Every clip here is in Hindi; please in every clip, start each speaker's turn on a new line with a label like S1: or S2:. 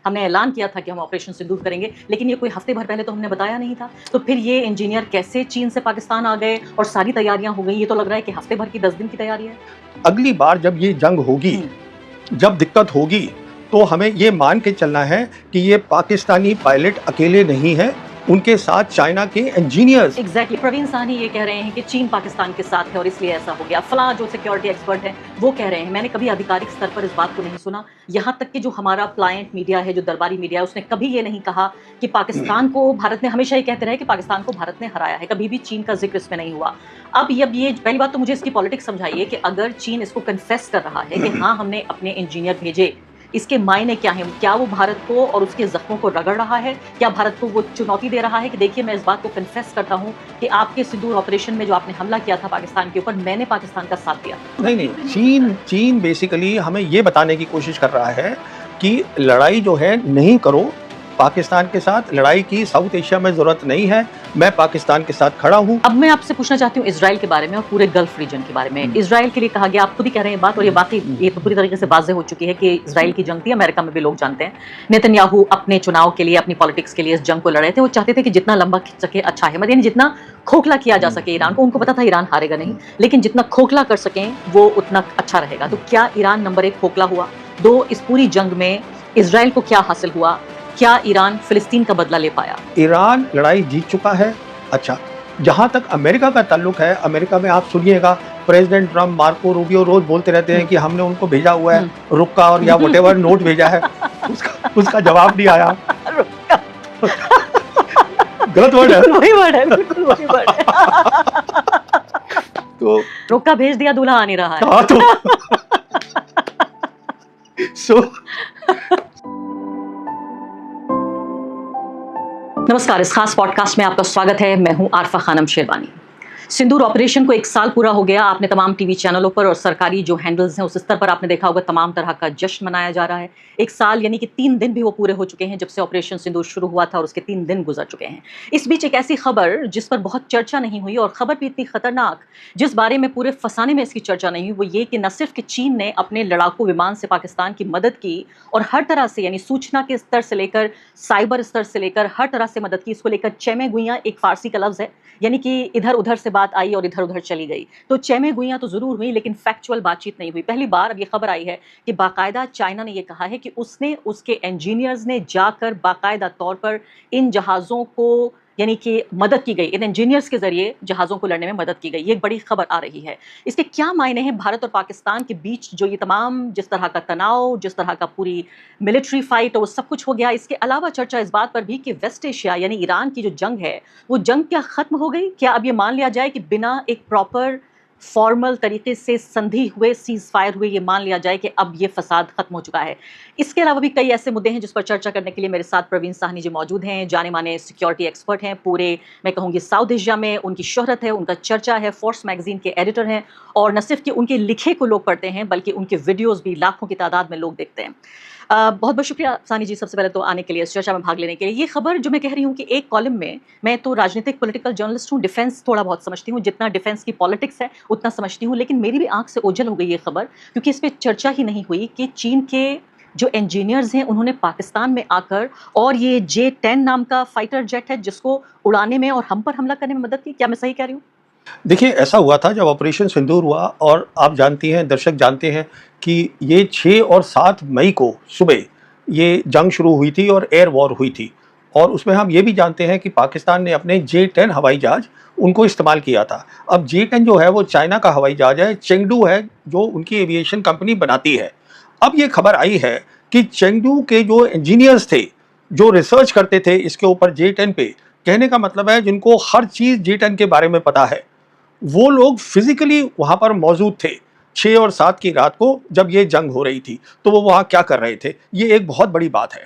S1: हमने ऐलान किया था कि हम ऑपरेशन सिंदूर करेंगे, लेकिन ये कोई हफ्ते भर पहले तो हमने बताया नहीं था। तो फिर ये इंजीनियर कैसे चीन से पाकिस्तान आ गए और सारी तैयारियां हो गई? ये तो लग रहा है कि हफ्ते भर की 10 दिन की तैयारी है।
S2: अगली बार जब ये जंग होगी, जब दिक्कत होगी, तो हमें ये मान के चलना है कि ये पाकिस्तानी पायलट अकेले नहीं हैं, उनके साथ चाइना के इंजीनियर्स।
S1: एग्जैक्टली प्रवीण साहनी ये कह रहे हैं कि चीन पाकिस्तान के साथ है और इसलिए ऐसा हो गया। फला जो सिक्योरिटी एक्सपर्ट है वो कह रहे हैं। मैंने कभी आधिकारिक स्तर पर इस बात को नहीं सुना। यहाँ तक कि जो हमारा प्लायंट मीडिया है, जो दरबारी मीडिया है, उसने कभी ये नहीं कहा कि पाकिस्तान को भारत ने, हमेशा ये कहते रहे कि पाकिस्तान को भारत ने हराया है। कभी भी चीन का जिक्र इसमें नहीं हुआ। अब ये पहली बात तो मुझे इसकी पॉलिटिक्स समझाइए कि अगर चीन इसको कन्फेस कर रहा है कि हाँ हमने अपने इंजीनियर भेजे, इसके मायने क्या हैं? क्या वो भारत को और उसके जख्मों को रगड़ रहा है? क्या भारत को वो चुनौती दे रहा है कि देखिए मैं इस बात को कन्फेस करता हूं कि आपके सिंदूर ऑपरेशन में जो आपने हमला किया था पाकिस्तान के ऊपर, मैंने पाकिस्तान का साथ दिया?
S2: नहीं, चीन बेसिकली हमें ये बताने की कोशिश कर रहा है कि लड़ाई जो है नहीं करो पाकिस्तान के साथ, लड़ाई की साउथ एशिया में जरूरत नहीं है, मैं पाकिस्तान के साथ खड़ा हूं।
S1: अब मैं आपसे पूछना चाहती हूँ इजराइल के बारे में और पूरे गल्फ रीजन के बारे में। इजराइल के लिए कहा गया, आप खुद ही कह रहे हैं बात, और ये बाकी ये तो पूरी तरीके से वाज़ेह हो चुकी है कि इजराइल की जंग थी। अमेरिका में भी लोग जानते हैं। नेतन्याहू अपने चुनाव के लिए, अपनी पॉलिटिक्स के लिए इस जंग को लड़ रहे थे। वो चाहते थे कि जितना लंबा खिंच सके अच्छा है, मतलब जितना खोखला किया जा सके ईरान को। उनको पता था ईरान हारेगा नहीं, लेकिन जितना खोखला कर सकें वो उतना अच्छा रहेगा। तो क्या ईरान नंबर 1 खोखला हुआ? 2, इस पूरी जंग में इजराइल को क्या हासिल हुआ? क्या ईरान फिलिस्तीन का बदला ले पाया?
S2: ईरान लड़ाई जीत चुका है। अच्छा, जहां तक अमेरिका का ताल्लुक है, अमेरिका में आप सुनिएगा प्रेसिडेंट ट्रम्प, मार्को रूबियो रोज बोलते रहते हैं कि हमने उनको भेजा हुआ है रुक्का और या व्हाटएवर नोट भेजा है, उसका जवाब नहीं आया। गलत वर्ड है,
S1: वही वर्ड है, बिल्कुल वही वर्ड है।
S2: तो
S1: रुक्का भेज दिया, दूल्हा आ नहीं रहा है।
S2: हाँ, तो
S1: नमस्कार, इस खास पॉडकास्ट में आपका स्वागत है। मैं हूं आरफा खानम शेरवानी। सिंदूर ऑपरेशन को 1 साल पूरा हो गया। आपने तमाम टीवी चैनलों पर और सरकारी जो हैंडल्स हैं उस स्तर पर आपने देखा होगा, तमाम तरह का जश्न मनाया जा रहा है। 1 साल यानी कि 3 दिन भी वो पूरे हो चुके हैं जब से ऑपरेशन सिंदूर शुरू हुआ था, और उसके 3 दिन गुजर चुके हैं। इस बीच एक ऐसी खबर जिस पर बहुत चर्चा नहीं हुई, और खबर भी इतनी खतरनाक, जिस बारे में पूरे फसाने में इसकी चर्चा नहीं हुई, वो ये कि न सिर्फ कि चीन ने अपने लड़ाकू विमान से पाकिस्तान की मदद की, और हर तरह से, यानी सूचना के स्तर से लेकर साइबर स्तर से लेकर हर तरह से मदद की। इसको लेकर चैमे गुइयां एक फारसी का लफ्ज है, यानी कि इधर उधर से बात आई और इधर उधर चली गई। तो चैमे गुइयां तो जरूर हुई, लेकिन फैक्चुअल बातचीत नहीं हुई। पहली बार अब ये खबर आई है कि बाकायदा चाइना ने ये कहा है कि उसने, उसके इंजीनियर्स ने जाकर बाकायदा तौर पर इन जहाज़ों को, यानी कि मदद की गई, इन इंजीनियर्स के जरिए जहाज़ों को लड़ने में मदद की गई। ये एक बड़ी खबर आ रही है। इसके क्या मायने हैं भारत और पाकिस्तान के बीच? जो ये तमाम, जिस तरह का तनाव, जिस तरह का पूरी मिलिट्री फाइट और सब कुछ हो गया, इसके अलावा चर्चा इस बात पर भी कि वेस्ट एशिया यानी ईरान की जो जंग है, वो जंग क्या खत्म हो गई? क्या अब ये मान लिया जाए कि बिना एक प्रॉपर फॉर्मल तरीके से संधि हुए, सीज फायर हुए, ये मान लिया जाए कि अब ये फसाद खत्म हो चुका है? इसके अलावा भी कई ऐसे मुद्दे हैं जिस पर चर्चा करने के लिए मेरे साथ प्रवीण साहनी जी मौजूद हैं। जाने माने सिक्योरिटी एक्सपर्ट हैं, पूरे मैं कहूँगी साउथ एशिया में उनकी शोहरत है, उनका चर्चा है। फोर्स मैगजीन के एडिटर हैं, और न सिर्फ कि उनके लिखे को लोग पढ़ते हैं बल्कि उनके वीडियोज़ भी लाखों की तादाद में लोग देखते हैं। बहुत बहुत शुक्रिया सानी जी, सबसे पहले तो आने के लिए, इस चर्चा में भाग लेने के लिए। ये खबर जो मैं कह रही हूँ कि एक कॉलम में, मैं तो राजनीतिक पॉलिटिकल जर्नलिस्ट हूँ, डिफेंस थोड़ा बहुत समझती हूँ, जितना डिफेंस की पॉलिटिक्स है उतना समझती हूँ, लेकिन मेरी भी आंख से ओझल हो गई ये खबर, क्योंकि इस पर चर्चा ही नहीं हुई कि चीन के जो इंजीनियर्स हैं उन्होंने पाकिस्तान में आकर, और ये J-10 नाम का फाइटर जेट है जिसको उड़ाने में और हम पर हमला करने में मदद की। क्या मैं सही कह रही हूँ?
S2: देखिए, ऐसा हुआ था जब ऑपरेशन सिंदूर हुआ, और आप जानती हैं, दर्शक जानते हैं कि ये 6 और 7 मई को सुबह ये जंग शुरू हुई थी और एयर वॉर हुई थी। और उसमें हम ये भी जानते हैं कि पाकिस्तान ने अपने J-10 हवाई जहाज उनको इस्तेमाल किया था। अब J-10 जो है वो चाइना का हवाई जहाज है, चेंगडू है जो उनकी एविएशन कंपनी बनाती है। अब ये खबर आई है कि चेंगडू के जो इंजीनियर्स थे, जो रिसर्च करते थे इसके ऊपर J-10 पे, कहने का मतलब है जिनको हर चीज़ J-10 के बारे में पता है, वो लोग फिजिकली वहाँ पर मौजूद थे 6 और 7 की रात को जब ये जंग हो रही थी। तो वो वहाँ क्या कर रहे थे, ये एक बहुत बड़ी बात है।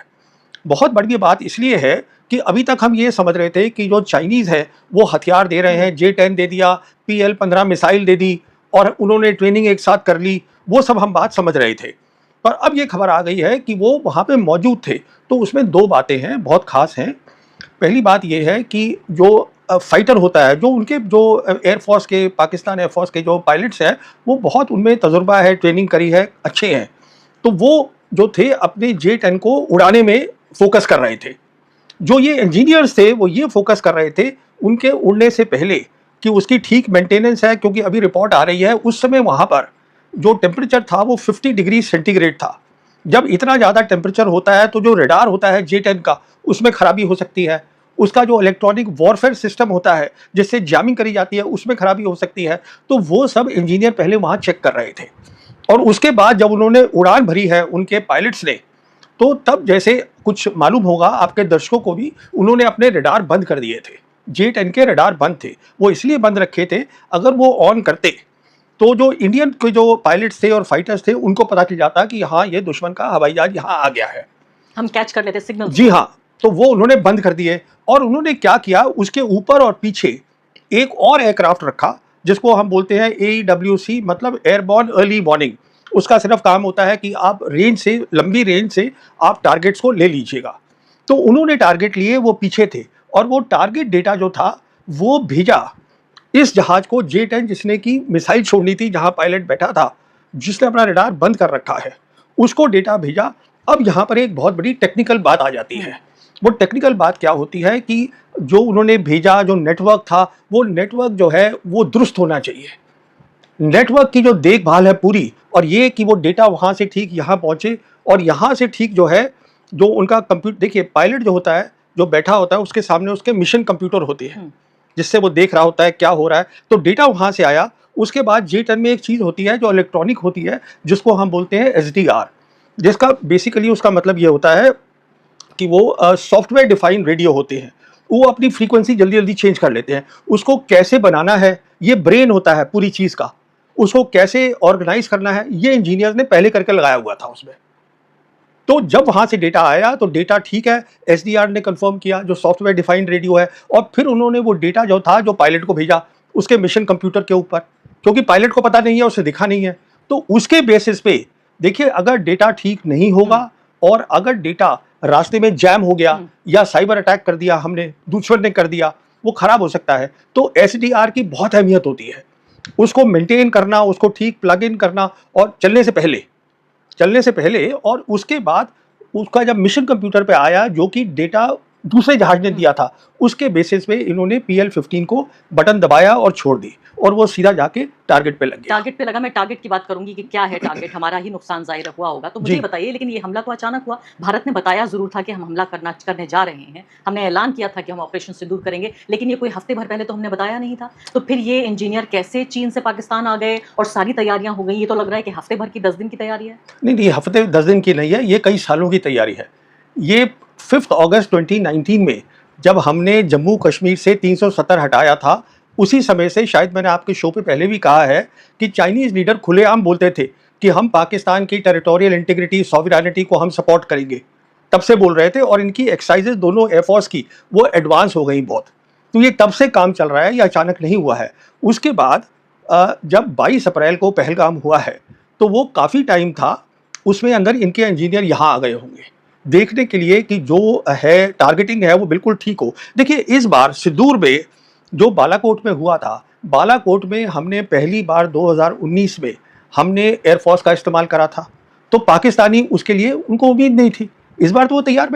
S2: बहुत बड़ी बात इसलिए है कि अभी तक हम ये समझ रहे थे कि जो चाइनीज़ है वो हथियार दे रहे हैं, J-10 दे दिया, PL-15 मिसाइल दे दी, और उन्होंने ट्रेनिंग एक साथ कर ली, वो सब हम बात समझ रहे थे। पर अब ये खबर आ गई है कि वो वहाँ पे मौजूद थे। तो उसमें 2 बातें हैं, बहुत ख़ास हैं। पहली बात ये है कि जो फाइटर होता है, जो उनके जो एयरफोर्स के, पाकिस्तान एयरफोर्स के जो पायलट्स हैं, वो बहुत, उनमें तजुर्बा है, ट्रेनिंग करी है, अच्छे हैं। तो वो जो थे अपने J-10 को उड़ाने में फोकस कर रहे थे। जो ये इंजीनियर्स थे वो ये फोकस कर रहे थे उनके उड़ने से पहले कि उसकी ठीक मेंटेनेंस है, क्योंकि अभी रिपोर्ट आ रही है उस समय वहाँ पर जो टेम्परेचर था वो 50 डिग्री सेंटीग्रेड था। जब इतना ज़्यादा टेम्परेचर होता है तो जो रडार होता है J-10 का उसमें खराबी हो सकती है, उसका जो इलेक्ट्रॉनिक वॉरफेयर सिस्टम होता है जिससे जैमिंग करी जाती है उसमें खराबी हो सकती है। तो वो सब इंजीनियर पहले वहाँ चेक कर रहे थे और उसके बाद जब उन्होंने उड़ान भरी है उनके पायलट्स ने, तो तब जैसे कुछ मालूम होगा आपके दर्शकों को भी, उन्होंने अपने रडार बंद कर दिए थे। J-10 के रडार बंद थे, वो इसलिए बंद रखे थे, अगर वो ऑन करते तो जो इंडियन के जो पायलट्स थे और फाइटर्स थे उनको पता चल जाता कि हाँ ये दुश्मन का हवाई जहाज यहाँ आ गया है,
S1: हम कैच कर लेते सिग्नल।
S2: जी हाँ। तो वो उन्होंने बंद कर दिए और उन्होंने क्या किया, उसके ऊपर और पीछे एक और एयरक्राफ्ट रखा जिसको हम बोलते हैं AEWC, मतलब एयरबॉर्न अर्ली वार्निंग। उसका सिर्फ काम होता है कि आप रेंज से, लंबी रेंज से आप टारगेट्स को ले लीजिएगा। तो उन्होंने टारगेट लिए, वो पीछे थे और वो टारगेट डेटा जो था वो भेजा इस जहाज को, J-10 जिसने की मिसाइल छोड़नी थी, जहां पायलट बैठा था, जिसने अपना रडार बंद कर रखा है, उसको डेटा भेजा। अब यहाँ पर एक बहुत बड़ी टेक्निकल बात आ जाती है। वो टेक्निकल बात क्या होती है कि जो उन्होंने भेजा, जो नेटवर्क था, वो नेटवर्क जो है वो दुरुस्त होना चाहिए। नेटवर्क की जो देखभाल है पूरी, और ये कि वो डेटा वहाँ से ठीक यहाँ पहुँचे और यहाँ से ठीक जो है जो उनका कंप्यूटर, देखिए पायलट जो होता है, जो बैठा होता है, उसके सामने उसके मिशन कंप्यूटर होते हैं जिससे वो देख रहा होता है क्या हो रहा है। तो डेटा वहाँ से आया। उसके बाद J-10 में एक चीज़ होती है जो इलेक्ट्रॉनिक होती है जिसको हम बोलते हैं SDR, जिसका बेसिकली उसका मतलब ये होता है कि वो सॉफ्टवेयर डिफाइंड रेडियो होते हैं। वो अपनी फ्रीक्वेंसी जल्दी जल्दी चेंज कर लेते हैं। उसको कैसे बनाना है, ये ब्रेन होता है पूरी चीज़ का, उसको कैसे ऑर्गेनाइज करना है, ये इंजीनियर ने पहले करके लगाया हुआ था उसमें। तो जब वहाँ से डेटा आया तो डेटा ठीक है, SDR ने कंफर्म किया जो सॉफ्टवेयर डिफाइंड रेडियो है, और फिर उन्होंने वो डेटा जो था जो पायलट को भेजा उसके मिशन कंप्यूटर के ऊपर, क्योंकि पायलट को पता नहीं है, उसे दिखा नहीं है। तो उसके बेसिस पे देखिए, अगर डेटा ठीक नहीं होगा और अगर डेटा रास्ते में जैम हो गया या साइबर अटैक कर दिया हमने, दुश्मन ने कर दिया, वो खराब हो सकता है। तो SDR की बहुत अहमियत होती है, उसको मेंटेन करना, उसको ठीक प्लग इन करना, और चलने से पहले और उसके बाद उसका जब मिशन कंप्यूटर पे आया जो कि डेटा दूसरे जहाज ने दिया था, उसके बेसिस पे इन्होंने PL-15 को बटन दबाया और छोड़ दी और वो सीधा जाके टारगेट पे लग गया।
S1: टारगेट पे लगा। मैं टारगेट की बात करूंगी कि क्या है टारगेट, हमारा ही नुकसान जाहिर हुआ होगा। तो मुझे
S2: जी।
S1: बताइए, लेकिन ये हमला तो अचानक हुआ। भारत ने बताया जरूर था कि हम हमला करने जा रहे हैं, हमने ऐलान किया था कि हम ऑपरेशन सिंदूर करेंगे, लेकिन ये कोई हफ्ते भर पहले तो हमने बताया नहीं था। तो फिर ये इंजीनियर कैसे चीन से पाकिस्तान आ गए और सारी तैयारियां हो गई? ये तो लग रहा है कि हफ्ते भर की 10 दिन की तैयारी है।
S2: नहीं, हफ्ते 10 दिन की नहीं है, ये कई सालों की तैयारी है। ये 5 अगस्त 2019 में जब हमने जम्मू कश्मीर से 370 हटाया था, उसी समय से, शायद मैंने आपके शो पे पहले भी कहा है कि चाइनीज़ लीडर खुलेआम बोलते थे कि हम पाकिस्तान की टेरिटोरियल इंटीग्रिटी, सॉवरेनिटी को हम सपोर्ट करेंगे। तब से बोल रहे थे, और इनकी एक्सरसाइजेज दोनों एयरफोर्स की वो एडवांस हो गई बहुत। तो ये तब से काम चल रहा है, ये अचानक नहीं हुआ है। उसके बाद जब 22 अप्रैल को पहलगाम हुआ है तो वो काफ़ी टाइम था, उसमें अंदर इनके इंजीनियर यहाँ आ गए होंगे देखने के लिए कि जो है टारगेटिंग है वो बिल्कुल ठीक हो। देखिए, इस बार सिंदूर में जो बालाकोट में हुआ था, बालाकोट में हमने पहली बार 2019 में हमने एयरफोर्स का इस्तेमाल करा था, तो पाकिस्तानी उसके लिए उनको उम्मीद नहीं थी। इस बार तो वो तैयार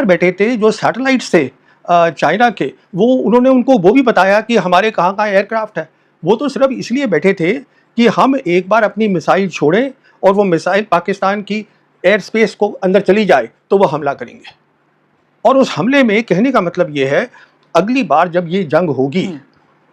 S2: बैठे थे। जो सैटेलाइट्स थे चाइना के, वो उन्होंने उनको वो भी बताया कि हमारे कहाँ कहाँ एयरक्राफ्ट है। वो तो सिर्फ इसलिए बैठे थे कि हम एक बार अपनी मिसाइल छोड़ें और वो मिसाइल पाकिस्तान की एयर स्पेस को अंदर चली जाए तो वो हमला करेंगे। और उस हमले में कहने का मतलब ये है, अगली बार जब ये जंग होगी,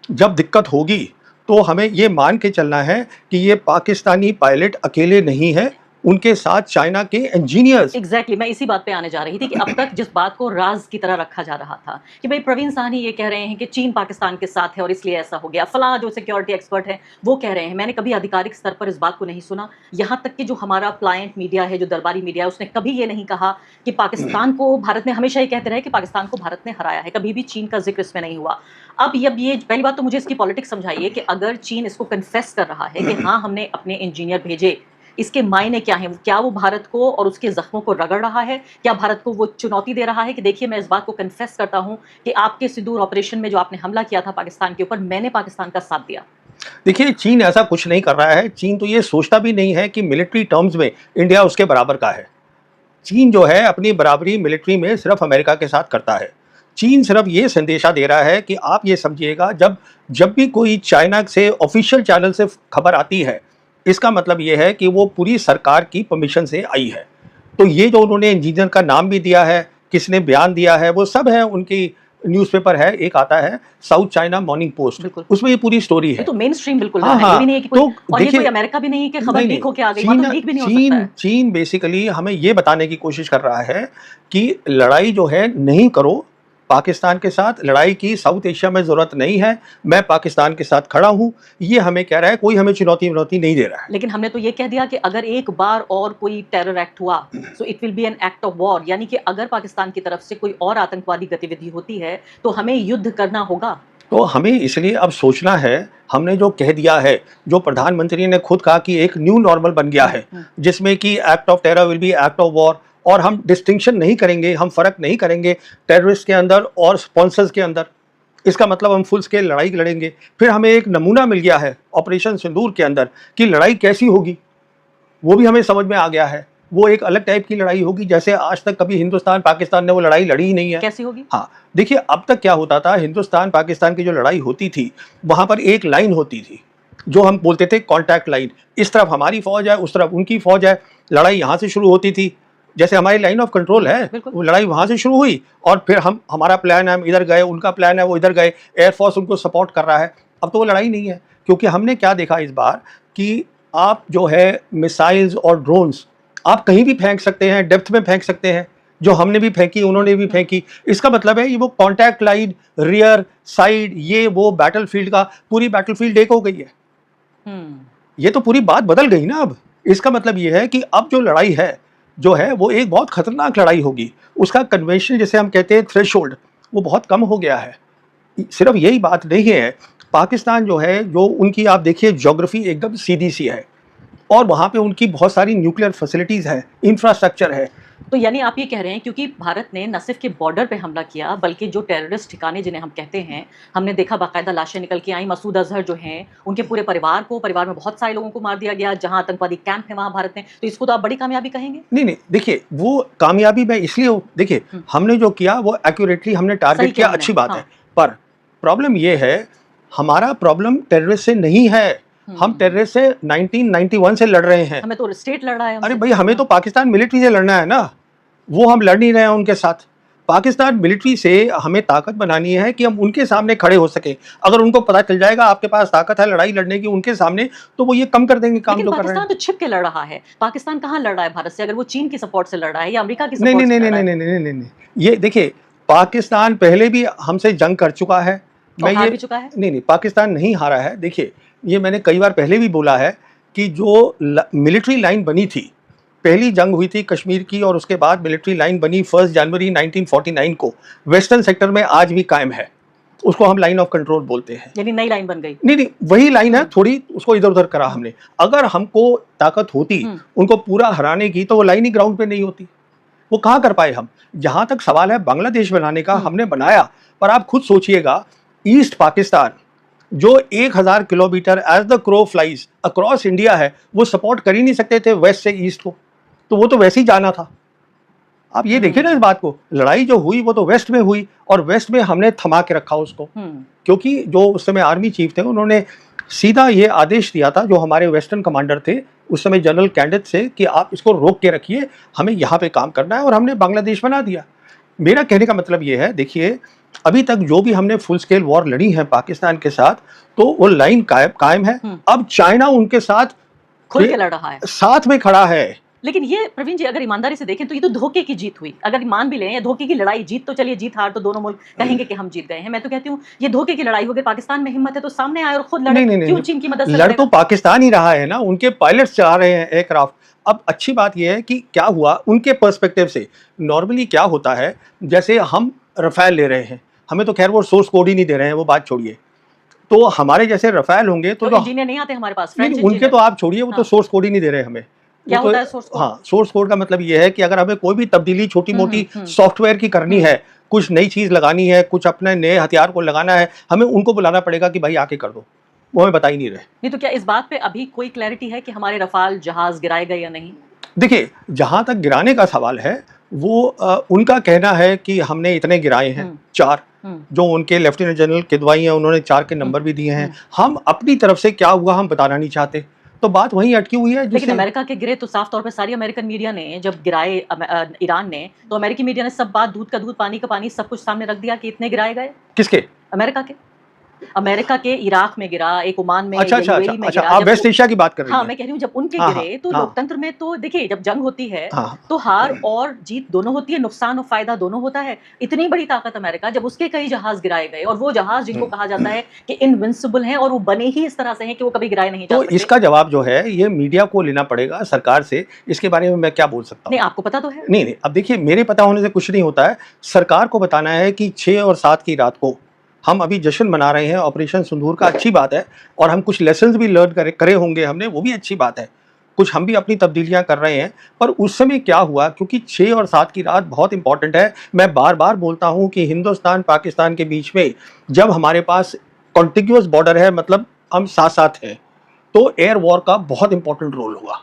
S2: जब दिक्कत होगी, तो हमें ये मान के चलना है कि ये पाकिस्तानी पायलट अकेले नहीं है, उनके साथ चाइना के इंजीनियर्स।
S1: एग्जैक्टली मैं इसी बात पे आने जा रही थी कि अब तक जिस बात को राज की तरह रखा जा रहा था कि भाई प्रवीण साहनी ये कह रहे हैं कि चीन पाकिस्तान के साथ है और इसलिए ऐसा हो गया, फला जो सिक्योरिटी एक्सपर्ट है वो कह रहे हैं, मैंने कभी आधिकारिक स्तर पर इस बात को नहीं सुना। यहाँ तक कि जो हमारा प्लायंट मीडिया है, जो दरबारी मीडिया है, उसने कभी ये नहीं कहा कि पाकिस्तान को भारत ने, हमेशा ये कहते रहे कि पाकिस्तान को भारत ने हराया है, कभी भी चीन का जिक्र इसमें नहीं हुआ। अब ये पहली बात तो मुझे इसकी पॉलिटिक्स समझाइए कि अगर चीन इसको कन्फेस कर रहा है कि हाँ हमने अपने इंजीनियर भेजे, इसके मायने क्या हैं? क्या वो भारत को और उसके जख्मों को रगड़ रहा है? क्या भारत को वो चुनौती दे रहा है कि देखिए मैं इस बात को कन्फेस करता हूं कि आपके सिंदूर ऑपरेशन में जो आपने हमला किया था पाकिस्तान के ऊपर, मैंने पाकिस्तान का साथ दिया?
S2: देखिए, चीन ऐसा कुछ नहीं कर रहा है। चीन तो ये सोचता भी नहीं है कि मिलिट्री टर्म्स में इंडिया उसके बराबर का है। चीन जो है अपनी बराबरी मिलिट्री में सिर्फ अमेरिका के साथ करता है। चीन सिर्फ ये संदेशा दे रहा है कि आप ये समझिएगा, जब जब भी कोई चाइना से ऑफिशियल चैनल से खबर आती है, इसका मतलब ये है कि वो पूरी सरकार की परमिशन से आई है। तो ये जो उन्होंने इंजीनियर का नाम भी दिया है, किसने बयान दिया है, वो सब है उनकी न्यूज़पेपर है, एक आता है साउथ चाइना मॉर्निंग पोस्ट,
S1: बिल्कुल।
S2: उसमें ये पूरी स्टोरी
S1: ये
S2: है।
S1: तो मेन स्ट्रीम बिल्कुल
S2: हाँ,
S1: है, ये
S2: हाँ,
S1: भी नहीं है कि कोई,
S2: तो
S1: और ये
S2: देखिए,
S1: कोई अमेरिका भी नहीं है कि खबर
S2: नहीं,
S1: लीक होके आ गई,
S2: चीन
S1: वहाँ तो लीक भी नहीं हो सकता है।
S2: चीन बेसिकली हमें ये बताने की कोशिश कर रहा है कि लड़ाई जो है नहीं करो पाकिस्तान के साथ, लड़ाई की साउथ एशिया में ज़रूरत नहीं है, मैं पाकिस्तान के साथ खड़ा हूँ, ये हमें कह रहा है, कोई हमें चुनौती नहीं दे रहा है।
S1: लेकिन हमने तो ये कह दिया कि अगर एक बार और कोई टेरर एक्ट हुआ so it will be an act of war, यानी कि अगर पाकिस्तान की तरफ से कोई और आतंकवादी गतिविधि होती है तो हमें युद्ध करना होगा।
S2: तो हमें इसलिए अब सोचना है, हमने जो कह दिया है, जो प्रधानमंत्री ने खुद कहा कि एक न्यू नॉर्मल बन गया है, जिसमें कि act of terror will be act of war, और हम डिस्टिंक्शन नहीं करेंगे, हम फर्क नहीं करेंगे टेररिस्ट के अंदर और स्पॉन्सर्स के अंदर। इसका मतलब हम फुल स्केल लड़ाई लड़ेंगे। फिर हमें एक नमूना मिल गया है ऑपरेशन सिंदूर के अंदर कि लड़ाई कैसी होगी, वो भी हमें समझ में आ गया है। वो एक अलग टाइप की लड़ाई होगी, जैसे आज तक कभी हिंदुस्तान पाकिस्तान ने वो लड़ाई लड़ी ही नहीं है।
S1: कैसी होगी?
S2: हाँ, देखिए, अब तक क्या होता था, हिंदुस्तान पाकिस्तान की जो लड़ाई होती थी, वहाँ पर एक लाइन होती थी जो हम बोलते थे कॉन्टैक्ट लाइन। इस तरफ हमारी फौज है, उस तरफ उनकी फौज है, लड़ाई यहाँ से शुरू होती थी, जैसे हमारी लाइन ऑफ कंट्रोल है, वो लड़ाई वहाँ से शुरू हुई और फिर हमारा प्लान है, हम इधर गए, उनका प्लान है, वो इधर गए, एयरफोर्स उनको सपोर्ट कर रहा है। अब तो वो लड़ाई नहीं है, क्योंकि हमने क्या देखा इस बार कि आप जो है मिसाइल्स और ड्रोन्स आप कहीं भी फेंक सकते हैं, डेप्थ में फेंक सकते हैं, जो हमने भी फेंकी, उन्होंने भी फेंकी। इसका मतलब है ये वो कॉन्टैक्ट लाइन, रियर, साइड, ये वो बैटलफील्ड का पूरी बैटलफील्ड एक हो गई है। ये तो पूरी बात बदल गई ना अब। इसका मतलब ये है कि अब जो लड़ाई है, जो है वो एक बहुत खतरनाक लड़ाई होगी। उसका कन्वेंशन, जैसे हम कहते हैं थ्रेशोल्ड, वो बहुत कम हो गया है। सिर्फ यही बात नहीं है, पाकिस्तान जो है, जो उनकी आप देखिए ज्योग्राफी एकदम सीधी सी है और वहाँ पे उनकी बहुत सारी न्यूक्लियर फैसिलिटीज़ है, इंफ्रास्ट्रक्चर है।
S1: तो यानी आप ये कह रहे हैं क्योंकि भारत ने न सिर्फ के बॉर्डर पे हमला किया, बल्कि जो टेररिस्ट ठिकाने जिन्हें हम कहते हैं, हमने देखा बाकायदा लाशें निकल के आई। मसूद अजहर जो हैं, उनके पूरे परिवार में बहुत सारे लोगों को मार दिया गया। जहां आतंकवादी कैंप है वहां भारत ने, तो इसको तो आप बड़ी कामयाबी कहेंगे?
S2: नहीं, देखिए, वो कामयाबी मैं इसलिए, देखिए, हमने जो किया वो एक्यूरेटली हमने टारगेट किया, अच्छी बात है। पर प्रॉब्लम ये है, हमारा प्रॉब्लम टेररिस्ट से नहीं है, हम टेररिस्ट से 1991 से लड़ रहे हैं।
S1: हमें तो स्टेट लड़ रहा है।
S2: अरे भाई, हमें तो पाकिस्तान मिलिट्री से लड़ना है ना, वो हम लड़ नहीं रहे हैं उनके साथ। पाकिस्तान मिलिट्री से हमें ताकत बनानी है कि हम उनके सामने खड़े हो सके। अगर उनको पता चल जाएगा आपके पास ताकत है लड़ाई लड़ने की उनके सामने, तो वो ये कम कर देंगे काम जो कर रहे हैं।
S1: पाकिस्तान तो छिप के लड़ रहा है। पाकिस्तान कहाँ लड़ रहा है भारत से? अगर वो चीन की सपोर्ट से लड़ रहा है या अमेरिका की सपोर्ट से लड़ रहा है?
S2: नहीं, ये देखिए, पाकिस्तान पहले भी हमसे जंग कर चुका है।
S1: मैं हार भी चुका है।
S2: नहीं, पाकिस्तान नहीं हारा है। देखिए, ये मैंने कई बार पहले भी बोला है कि जो मिलिट्री लाइन बनी थी, पहली जंग हुई थी कश्मीर की और उसके बाद मिलिट्री लाइन बनी 1 जनवरी 1949 को, वेस्टर्न सेक्टर में आज भी कायम है। उसको हम लाइन ऑफ कंट्रोल बोलते हैं।
S1: यानी नई लाइन बन गई?
S2: नहीं, वही लाइन है, थोड़ी उसको इधर उधर करा हमने। अगर हमको ताकत होती उनको पूरा हराने की, तो वो लाइन ही ग्राउंड पे नहीं होती। वो कहाँ कर पाए हम? जहाँ तक सवाल है बांग्लादेश बनाने का, हमने बनाया, पर आप खुद सोचिएगा, ईस्ट पाकिस्तान जो 1000 kilometre as the crow flies across India है, वो सपोर्ट कर ही नहीं सकते थे वेस्ट से ईस्ट को, तो वो तो वैसे ही जाना था। आप ये देखिए ना इस बात को, लड़ाई जो हुई वो तो वेस्ट में हुई और वेस्ट में हमने थमा के रखा उसको, क्योंकि जो उस समय आर्मी चीफ थे उन्होंने सीधा ये आदेश दिया था, जो हमारे वेस्टर्न कमांडर थे उस समय, जनरल कैंडेट से, कि आप इसको रोक के रखिए, हमें यहाँ पे काम करना है, और हमने बांग्लादेश बना दिया। मेरा कहने का मतलब ये है, देखिए, अभी तक जो भी हमने फुल स्केल वॉर लड़ी है पाकिस्तान के साथ, तो वो लाइन कायम है। अब चाइना उनके साथ
S1: खुल के लड़ रहा है,
S2: साथ में खड़ा है।
S1: लेकिन ये प्रवीण जी, अगर ईमानदारी से देखें तो ये तो धोखे की जीत हुई। अगर मान भी लें ये धोखे की लड़ाई, जीत तो चलिए, जीत हार तो दोनों मुल्क कहेंगे कि हम जीत गए हैं। मैं तो कहती हूँ ये धोखे की लड़ाई हो गई। पाकिस्तान में हिम्मत है तो सामने आए और खुद लड़े। क्यों चीन की मदद से
S2: लड़ तो पाकिस्तान ही रहा है ना, उनके पायलट्स चला रहे हैं एयरक्राफ्ट। अब अच्छी बात यह है कि क्या हुआ उनके पर्सपेक्टिव से, नॉर्मली क्या होता है, जैसे हम रफेल ले रहे हैं, हमें तो खैर वो सोर्स कोड ही नहीं दे रहे हैं, वो बात छोड़िए, तो हमारे जैसे रफेल होंगे तो
S1: इंजीनियर नहीं आते हमारे पास,
S2: उनके तो आप छोड़िए, वो तो सोर्स कोड ही नहीं दे रहे हमें।
S1: क्या होता है सोर्स कोड?
S2: हाँ, सोर्स कोड का मतलब ये है कि अगर हमें कोई भी तब्दीली छोटी मोटी सॉफ्टवेयर की करनी है, कुछ नई चीज लगानी है, कुछ अपने नए हथियार को लगाना है, हमें उनको बुलाना पड़ेगा कि भाई आके कर दो। वो हमें बता ही नहीं रहे।
S1: नहीं तो क्या इस बात पे अभी कोई क्लैरिटी है कि हमारे रफाल जहाज गिराए गए या नहीं?
S2: देखिए, जहाँ तक गिराने का सवाल है, वो उनका कहना है कि हमने इतने गिराए हैं, 4, जो उनके लेफ्टिनेंट जनरल किदवाई हैं, उन्होंने 4 के नंबर भी दिए हैं। हम अपनी तरफ से क्या हुआ हम बताना नहीं चाहते, तो बात वहीं अटकी हुई है।
S1: लेकिन अमेरिका के गिरे तो साफ तौर पे सारी अमेरिकन मीडिया ने जब गिराए ईरान ने, तो अमेरिकी मीडिया ने सब बात, दूध का दूध पानी का पानी, सब कुछ सामने रख दिया कि इतने गिराए गए।
S2: किसके?
S1: अमेरिका के इराक में गिरा, एक ओमान में,
S2: अच्छा, आप वेस्ट एशिया की बात कर रही हैं।
S1: हाँ, मैं कह रही हूँ जब उनके गिरे तो लोकतंत्र में तो देखिए जब जंग होती है तो हार और जीत दोनों होती है, नुकसान और फायदा दोनों होता है। इतनी बड़ी ताकत अमेरिका, जब उसके कई जहाज गिराए गए और वो जहाज जिनको कहा जाता है कि इनविंसिबल हैं और वो बने ही इस तरह से हैं कि वो कभी गिराए नहीं जा सकते।
S2: तो इसका जवाब जो है ये मीडिया को लेना पड़ेगा सरकार से। इसके बारे में मैं क्या बोल सकता हूँ?
S1: नहीं, आपको पता तो है।
S2: नहीं, अब देखिए, मेरे पता होने से कुछ नहीं होता है। सरकार को बताना है कि 6 और 7 की रात को हम अभी जश्न मना रहे हैं ऑपरेशन सिंदूर का, अच्छी बात है। और हम कुछ लेसन्स भी लर्न करे होंगे हमने, वो भी अच्छी बात है। कुछ हम भी अपनी तब्दीलियां कर रहे हैं। पर उस समय क्या हुआ, क्योंकि 6 और 7 की रात बहुत इंपॉर्टेंट है। मैं बार बार बोलता हूं कि हिंदुस्तान पाकिस्तान के बीच में जब हमारे पास कॉन्टिग्यूअस बॉर्डर है, मतलब हम साथ साथ हैं, तो एयर वॉर का बहुत इंपॉर्टेंट रोल होगा।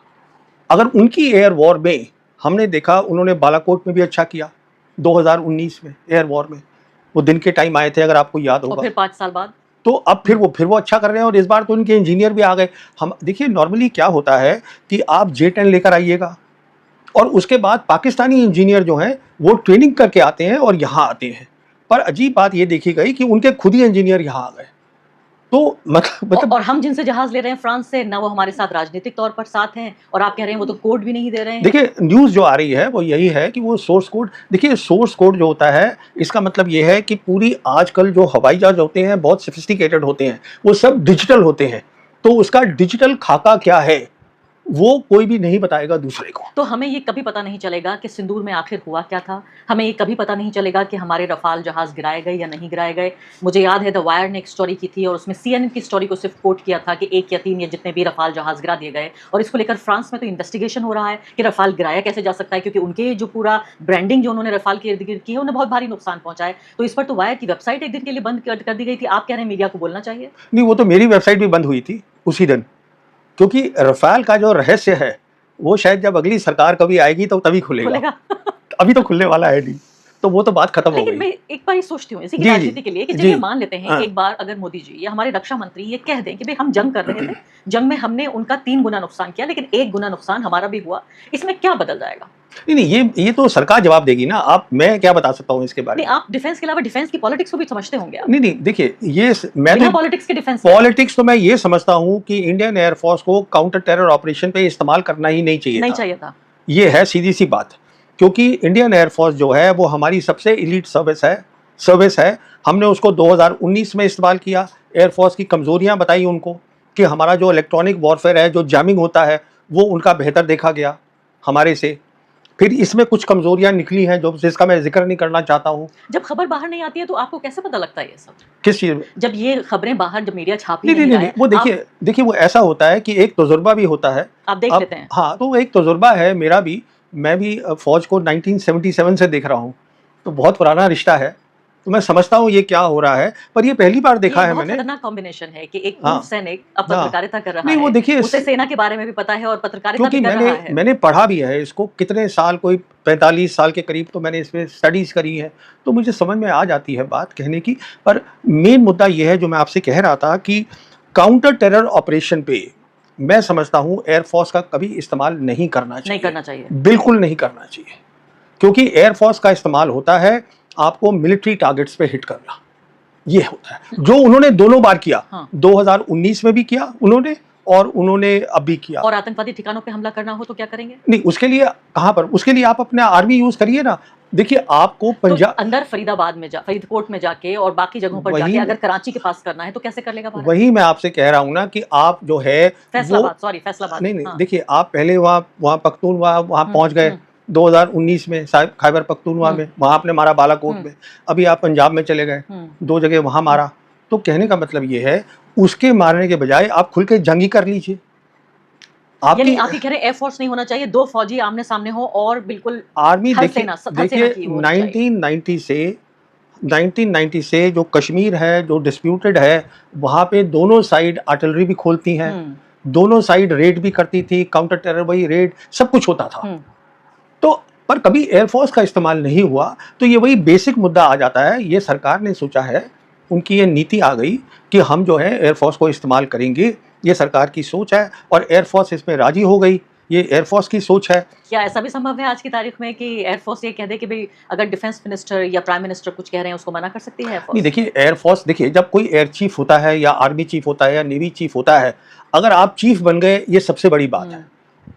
S2: अगर उनकी एयर वॉर में हमने देखा, उन्होंने बालाकोट में भी अच्छा किया 2019 में एयर वॉर में, वो दिन के टाइम आए थे अगर आपको याद होगा।
S1: और फिर 5 साल बाद
S2: तो अब फिर वो अच्छा कर रहे हैं। और इस बार तो उनके इंजीनियर भी आ गए। हम देखिए, नॉर्मली क्या होता है कि आप J-10 लेकर आइएगा और उसके बाद पाकिस्तानी इंजीनियर जो हैं वो ट्रेनिंग करके आते हैं और यहाँ आते हैं। पर अजीब बात ये देखी गई कि उनके खुद ही इंजीनियर यहाँ आ गए। तो मतलब
S1: और हम जिनसे जहाज ले रहे हैं फ्रांस से, ना वो हमारे साथ राजनीतिक तौर पर साथ हैं, और आप कह रहे हैं वो तो कोड भी नहीं दे रहे हैं।
S2: देखिए, न्यूज़ जो आ रही है वो यही है कि वो सोर्स कोड, देखिए सोर्स कोड जो होता है इसका मतलब ये है कि पूरी आजकल जो हवाई जहाज होते हैं बहुत सोफिस्टिकेटेड होते हैं, वो सब डिजिटल होते हैं। तो उसका डिजिटल खाका क्या है वो कोई भी नहीं बताएगा दूसरे को।
S1: तो हमें ये कभी पता नहीं चलेगा कि सिंदूर में आखिर हुआ क्या था। हमें ये कभी पता नहीं चलेगा कि हमारे रफाल जहाज गिराए गए या नहीं गिराए गए। मुझे याद है द वायर ने एक स्टोरी की थी और उसमें CNN की स्टोरी को सिर्फ कोट किया था कि 1 या 3 या जितने भी रफाल जहाज गिरा दिए गए। और इसको लेकर फ्रांस में तो इन्वेस्टिगेशन हो रहा है कि रफाल गिराया कैसे जा सकता है, क्योंकि उनके जो पूरा ब्रांडिंग जो उन्होंने रफाल के इर्द गिर्द की है उन्हें बहुत भारी नुकसान पहुंचा है। तो इस पर तो वायर की वेबसाइट एक दिन के लिए बंद कर दी गई थी। आप कह रहे हैं मीडिया को बोलना चाहिए?
S2: नहीं, वो तो मेरी वेबसाइट भी बंद हुई थी उसी दिन, क्योंकि रफाल का जो रहस्य है वो शायद जब अगली सरकार कभी आएगी तो तभी खुलेगा। अभी तो खुलने वाला है नहीं, तो वो तो बात खत्म हो गई।
S1: लेकिन मैं एक बार ये सोचती हूँ इसी की राजनीति के लिए कि चलिए मान लेते हैं एक बार अगर मोदी जी या हमारे रक्षा मंत्री ये कह दें कि भाई हम जंग कर रहे थे, जंग में हमने उनका 3 गुना नुकसान किया, लेकिन 1 गुना नुकसान हमारा भी हुआ, इसमें क्या बदल जाएगा?
S2: नहीं, ये तो सरकार जवाब देगी ना। आप, मैं क्या बता सकता हूँ इसके बारे में?
S1: आप डिफेंस के अलावा डिफेंस की पॉलिटिक्स को भी समझते होंगे आप।
S2: नहीं, देखिए, ये मैं
S1: तो पॉलिटिक्स के डिफेंस,
S2: पॉलिटिक्स तो मैं ये समझता हूँ कि इंडियन एयरफोर्स को काउंटर टेरर ऑपरेशन पे इस्तेमाल करना ही नहीं चाहिए था। ये है सीधी सी बात, क्योंकि इंडियन एयरफोर्स जो है वो हमारी सबसे एलीट सर्विस है। हमने उसको 2019 में इस्तेमाल किया। एयरफोर्स की कमजोरियां बताई उनको कि हमारा जो इलेक्ट्रॉनिक वॉरफेयर है, जो जैमिंग होता है, वो उनका बेहतर देखा गया हमारे से। फिर इसमें कुछ कमजोरियां निकली हैं जो जिसका मैं जिक्र नहीं करना चाहता हूँ।
S1: जब खबर बाहर नहीं आती है तो आपको कैसे पता लगता है ये सब?
S2: किस चीज में?
S1: जब ये खबरें बाहर, जब मीडिया छापी
S2: नहीं, वो देखिए वो ऐसा होता है कि एक तजुर्बा भी होता है,
S1: आप देख लेते हैं।
S2: हाँ, तो एक तजुर्बा है मेरा भी। मैं भी फौज को 1977 से देख रहा हूँ, तो बहुत पुराना रिश्ता है। तो मैं समझता हूँ ये क्या हो रहा है, पर ये पहली बार देखा है मैंने।
S1: खतरनाक कॉम्बिनेशन है कि एक पूर्व सैनिक अब पत्रकारिता कर रहा है।
S2: नहीं, वो देखिए,
S1: उसे सेना के बारे में भी पता है और पत्रकारिता भी कर रहा है।
S2: मैंने पढ़ा भी है इसको कितने साल, कोई 45 साल के करीब तो मैंने इसमें स्टडीज करी है, तो मुझे समझ में आ जाती है बात कहने की। पर मेन मुद्दा ये है जो मैं आपसे कह रहा था कि काउंटर टेरर ऑपरेशन पे मैं समझता हूँ एयरफोर्स का कभी इस्तेमाल नहीं करना चाहिए, बिल्कुल नहीं करना चाहिए। क्योंकि एयरफोर्स का इस्तेमाल होता है आपको मिलिट्री टारगेट्स पे हिट करना, ये होता है जो उन्होंने दोनों बार किया। 2019 में भी किया उन्होंने, और उन्होंने अभी किया।
S1: और आतंकवादी ठिकानों पे हमला करना हो तो क्या करेंगे?
S2: नहीं, उसके लिए कहाँ पर, उसके लिए आप अपना आर्मी यूज करिए ना। देखिए, आपको पंजाब
S1: तो अंदर फरीदकोट में जाके और बाकी जगहों पर जाके अगर कराची के पास करना है तो कैसे कर लेगा भारत?
S2: वही मैं आपसे कह रहा हूँ ना कि आप जो है
S1: फैसलाबाद
S2: नहीं, देखिए, आप पहले वहाँ पख्तूनवा वहाँ पहुँच गए 2019 में, खैबर पख्तूनवा में, वहाँ आपने मारा बालाकोट में। अभी आप पंजाब में चले गए, 2 जगह वहाँ मारा। तो कहने का मतलब ये है, उसके मारने के बजाय आप खुल के जंगी कर लीजिए।
S1: आप ही कह रहे एयरफोर्स नहीं होना चाहिए, 2 फौजी आमने सामने हो और बिल्कुल
S2: आर्मी। देखिए 1990 से 1990 से जो कश्मीर है, जो डिस्प्यूटेड है, वहाँ पे दोनों साइड आर्टिलरी भी खोलती हैं, दोनों साइड रेड भी करती थी, काउंटर टेरर वही रेड सब कुछ होता था। तो पर कभी एयरफोर्स का इस्तेमाल नहीं हुआ। तो ये वही बेसिक मुद्दा आ जाता है। ये सरकार ने सोचा है, उनकी ये नीति आ गई कि हम जो है एयरफोर्स को इस्तेमाल करेंगे। ये सरकार की सोच है और एयरफोर्स इसमें राजी हो गई। ये एयरफोर्स की सोच है।
S1: क्या ऐसा भी संभव है आज की तारीख में कि एयरफोर्स ये कह दे कि भाई अगर डिफेंस मिनिस्टर या प्राइम मिनिस्टर कुछ कह रहे हैं उसको मना कर सकती है एयरफोर्स?
S2: नहीं, देखिए एयरफोर्स, देखिए जब कोई एयर चीफ होता है या आर्मी चीफ होता है या नेवी चीफ होता है, अगर आप चीफ बन गए ये सबसे बड़ी बात है।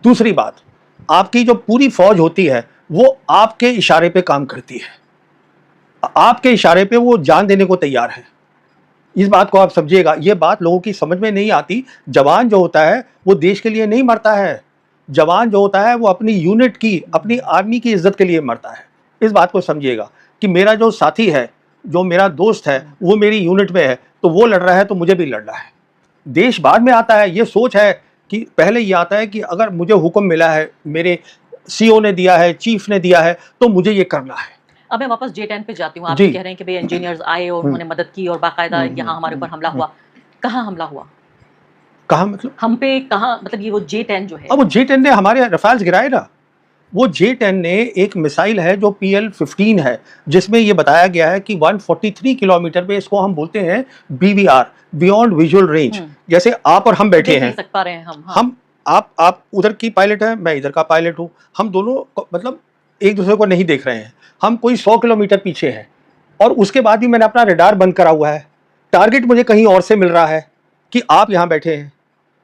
S2: दूसरी बात, आपकी जो पूरी फौज होती है वो आपके इशारे पे काम करती है, आपके इशारे पे वो जान देने को तैयार है। इस बात को आप समझिएगा। ये बात लोगों की समझ में नहीं आती। जवान जो होता है वो देश के लिए नहीं मरता है। जवान जो होता है वो अपनी यूनिट की, अपनी आर्मी की इज्जत के लिए मरता है। इस बात को समझिएगा कि मेरा जो साथी है, जो मेरा दोस्त है, वो मेरी यूनिट में है, तो वो लड़ रहा है तो मुझे भी लड़ना है। देश बाद में आता है। ये सोच है कि पहले ये आता है कि अगर मुझे हुक्म मिला है, मेरे सीओ ने दिया है, चीफ ने दिया है, तो मुझे ये करना है।
S1: अब मैं वापस J10 पे जाती हूँ। आप
S2: जी।
S1: कह रहे हैं कि भाई इंजीनियर्स आए और उन्होंने मदद की और बाकायदा यहाँ हमारे ऊपर हमला हुआ। कहाँ हमला हुआ?
S2: कहाँ मतलब?
S1: हम पे कहाँ, मतलब ये वो J10 जो है,
S2: अब वो J10 ने हमारे रफाल्स गिराए ना। वो J10 ने एक मिसाइल है जो PL-15 है, जिसमें ये बताया गया है कि 143 किलोमीटर पे, इसको हम बोलते हैं BVR, बियॉन्ड विजुअल रेंज। जैसे आप और हम बैठे
S1: देख
S2: हैं,
S1: नहीं सक पा रहे हैं हम। हाँ।
S2: हम आप उधर की पायलट है, मैं इधर का पायलट हूँ, हम दोनों मतलब एक दूसरे को नहीं देख रहे हैं। हम कोई 100 किलोमीटर पीछे हैं और उसके बाद भी मैंने अपना रडार बंद करा हुआ है। टारगेट मुझे कहीं और से मिल रहा है कि आप यहाँ बैठे हैं।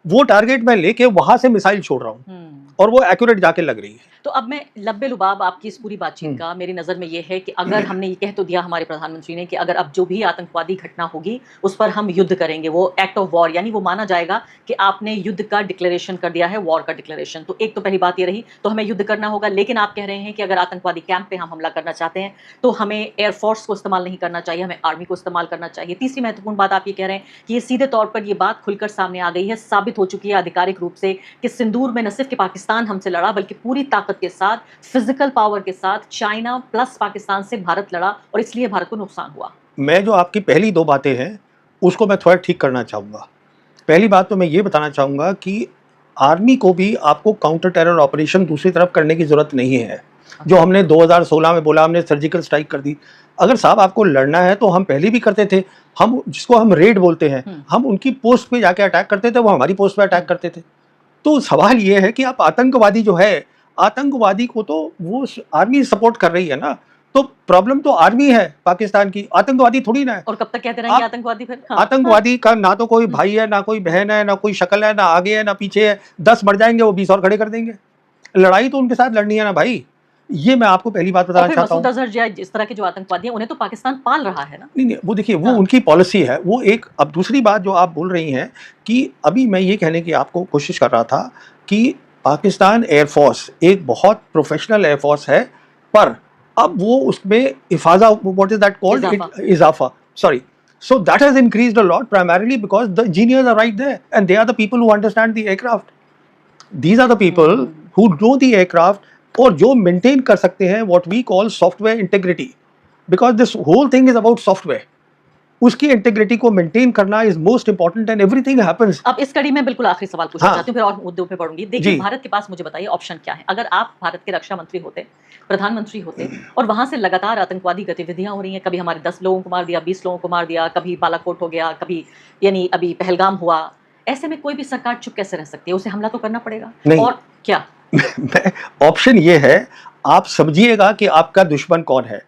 S2: वो टारगेट मैं लेके वहां से मिसाइल छोड़ रहा हूँ और वो एक्यूरेट जाके लग रही है।
S1: तो अब मैं लब्बे लुबाब आपकी इस पूरी बातचीत का मेरी नज़र में ये है कि अगर हमने ये कह तो दिया हमारे प्रधानमंत्री ने कि अगर अब जो भी आतंकवादी घटना होगी उस पर हम युद्ध करेंगे, वो एक्ट ऑफ वॉर, यानी वो माना जाएगा कि आपने युद्ध का डिक्लेरेशन कर दिया है, वॉर का डिक्लेरेशन। तो एक तो पहली बात ये रही, तो हमें युद्ध करना होगा। लेकिन आप कह रहे हैं कि अगर आतंकवादी कैंप पे हम हमला करना चाहते हैं तो हमें एयरफोर्स को इस्तेमाल नहीं करना चाहिए, हमें आर्मी को इस्तेमाल करना चाहिए। तीसरी महत्वपूर्ण बात आप ये कह रहे हैं कि ये सीधे तौर पर ये बात खुलकर सामने आ गई है, साबित हो चुकी है आधिकारिक रूप से कि सिंदूर में न सिर्फ कि पाकिस्तान हमसे लड़ा बल्कि पूरी ताकत के साथ, फिजिकल पावर के साथ चाइना प्लस पाकिस्तान से भारत लड़ा और इसलिए भारत को नुकसान हुआ।
S2: मैं जो आपकी पहली दो बातें हैं उसको मैं थोड़ा ठीक करना चाहूँगा। पहली बात तो मैं ये बताना चाहूँगा कि आर्मी को भी आपको काउंटर टेरर ऑपरेशन दूसरी तरफ करने की ज़रूरत नहीं है। जो हमने 2016 में बोला, हमने सर्जिकल स्ट्राइक कर दी। अगर साहब आपको लड़ना है तो हम पहले भी करते थे। हम जिसको हम रेड बोलते हैं, हम उनकी पोस्ट पे जाके अटैक करते थे, वो हमारी पोस्ट पे अटैक करते थे। तो सवाल ये है कि आप आतंकवादी जो है, आतंकवादी को तो वो आर्मी सपोर्ट कर रही है ना, तो प्रॉब्लम तो आर्मी है पाकिस्तान की, आतंकवादी थोड़ी ना है।
S1: और कब तक कहते रहेंगे आतंकवादी फिर? हाँ।
S2: आतंकवादी का ना तो कोई भाई है, ना कोई बहन है, ना कोई शक्ल है, ना आगे है ना पीछे है। 10 मर जाएंगे, वो 20 और खड़े कर देंगे। लड़ाई तो उनके साथ लड़नी है ना भाई। ये मैं आपको पहली बात बताना चाहता हूँ।
S1: मसूद अजहर या इस तरह के जो आतंकवादी हैं उन्हें तो पाकिस्तान पाल रहा है ना।
S2: नहीं, वो देखिए वो उनकी पॉलिसी है, वो एक। अब दूसरी बात जो आप बोल रही हैं कि अभी मैं ये कहने की आपको कोशिश कर रहा था कि पाकिस्तान एयरफोर्स एक बहुत प्रोफेशनल एयरफोर्स है, पर अब वो उसमें इफाजा, व्हाट इज दैट कॉल्ड, इजाफा, sorry, so that has increased a lot primarily because the engineers are right there and they are the people who understand the aircraft. These are the people who know the aircraft और जो मेंटेन कर सकते हैं what we call software integrity, because this whole thing is about software. उसकी इंटीग्रिटी को मेंटेन करना is most important and everything happens.
S1: अब इस कड़ी में बिल्कुल आखिरी सवाल पूछना चाहती हूँ, फिर और मुद्दों पे बढ़ूंगी। देखिए भारत के पास, मुझे बताइए ऑप्शन क्या है। अगर आप भारत के रक्षा मंत्री होते, प्रधानमंत्री होते, और वहां से लगातार आतंकवादी गतिविधियां हो रही हैं, कभी हमारे 10 लोगों को मार दिया, 20 लोगों को मार दिया, कभी बालाकोट हो गया, कभी यानी अभी पहलगाम हुआ, ऐसे में कोई भी सरकार चुप कैसे रह सकती है? उसे हमला तो करना पड़ेगा।
S2: नहीं।
S1: और क्या
S2: ऑप्शन ये है, आप समझिएगा कि आपका दुश्मन कौन है।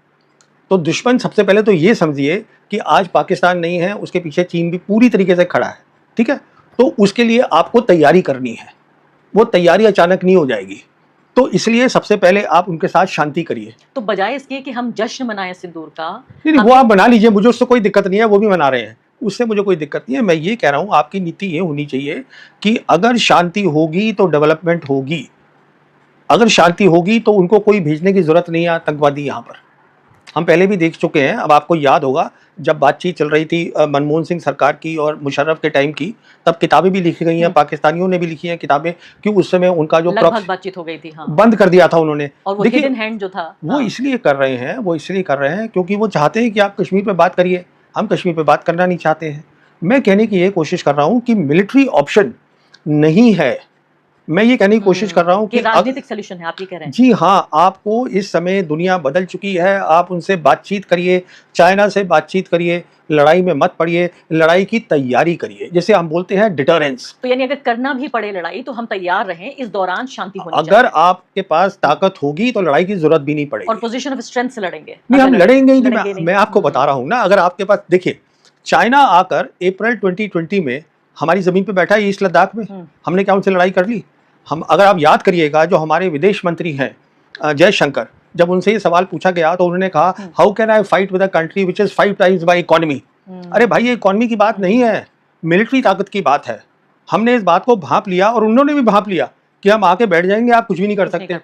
S2: तो दुश्मन सबसे पहले तो ये समझिए कि आज पाकिस्तान नहीं है, उसके पीछे चीन भी पूरी तरीके से खड़ा है, ठीक है। तो उसके लिए आपको तैयारी करनी है, वो तैयारी अचानक नहीं हो जाएगी। तो इसलिए सबसे पहले आप उनके साथ शांति करिए।
S1: तो बजाय इसके कि हम जश्न मनाएं सिंदूर का,
S2: नहीं, वो आप मना लीजिए, मुझे उससे कोई दिक्कत नहीं है, वो भी मना रहे हैं, उससे मुझे कोई दिक्कत नहीं है। मैं ये कह रहा हूँ आपकी नीति ये होनी चाहिए कि अगर शांति होगी तो डेवलपमेंट होगी, अगर शांति होगी तो उनको कोई भेजने की जरूरत नहीं है आतंकवादी यहाँ पर। हम पहले भी देख चुके हैं। अब आपको याद होगा जब बातचीत चल रही थी मनमोहन सिंह सरकार की और मुशर्रफ के टाइम की, तब किताबें भी लिखी गई हैं, पाकिस्तानियों ने भी लिखी हैं किताबें, कि उस समय उनका जो
S1: लगभग बातचीत हो गई थी, हाँ,
S2: बंद कर दिया था उन्होंने।
S1: और वो
S2: देखिए
S1: हिडन हैंड जो था,
S2: वो
S1: हाँ,
S2: इसलिए कर रहे हैं, वो इसलिए कर रहे हैं क्योंकि वो चाहते हैं कि आप कश्मीर पे बात करिए। हम कश्मीर पे बात करना नहीं चाहते हैं। मैं कहने की ये कोशिश कर रहा हूँ कि मिलिट्री ऑप्शन नहीं है। मैं ये कहने की कोशिश कर रहा हूँ कि
S1: राजनीतिक सॉल्यूशन है, आप ये कह रहे हैं।
S2: जी हाँ, आपको इस समय दुनिया बदल चुकी है, आप उनसे बातचीत करिए, चाइना से बातचीत करिए, लड़ाई में मत पड़िए, लड़ाई की तैयारी करिए, जिसे हम बोलते हैं डिटरेंस।
S1: तो यानी अगर करना भी पड़े लड़ाई तो हम तैयार रहें, इस दौरान शांति होनी चाहिए।
S2: अगर आपके पास ताकत होगी तो लड़ाई की जरूरत भी नहीं पड़ेगी।
S1: और पोजीशन ऑफ स्ट्रेंथ से लड़ेंगे।
S2: नहीं, हम लड़ेंगे ही
S1: लड़ेंगे
S2: नहीं। मैं आपको बता रहा हूँ ना, अगर आपके पास देखिए, चाइना आकर अप्रैल 2020 में हमारी जमीन पे बैठा है ईस्ट लद्दाख में, हमने क्या उनसे लड़ाई कर ली? हम, अगर आप याद करिएगा, जो हमारे विदेश मंत्री हैं जयशंकर, जब उनसे ये सवाल पूछा गया तो उन्होंने कहा, how can I fight with a country which is 5 times my economy. अरे भाई, ये इकोनॉमी की बात नहीं है, मिलिट्री ताकत की बात है। हमने इस बात को भांप लिया और उन्होंने भी भांप लिया कि हम आके बैठ जाएंगे, आप कुछ भी नहीं कर सकते।